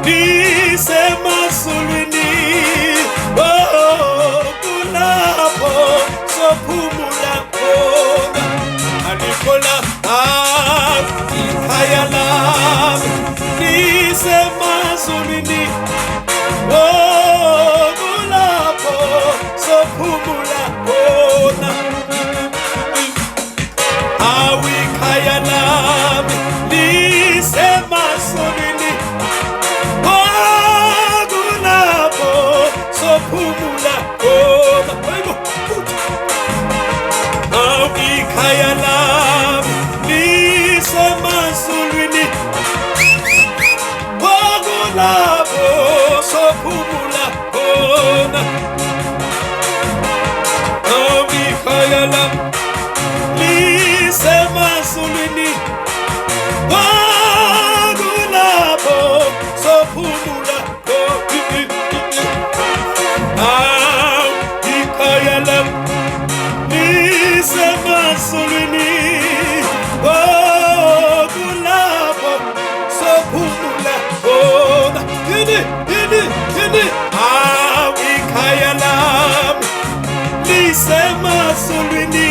lisemazulwini, oh kulapho sophumula khona. Alikhola ikhaya lami lisemazulwini, oh kulapho sophumula khona. Awikhaya lami lisemazulwini, oh kulapho sophumula khona. Awikhaya lami lisemazulwini, oh kulapho sophumula khona. Awikhaya lami lisemazulwini, oh kulapho sophumula khona. Ikhaya lami lisemazulwini, oh kulapho sophumula khona. Yini ikhaya lami lisemazulwini,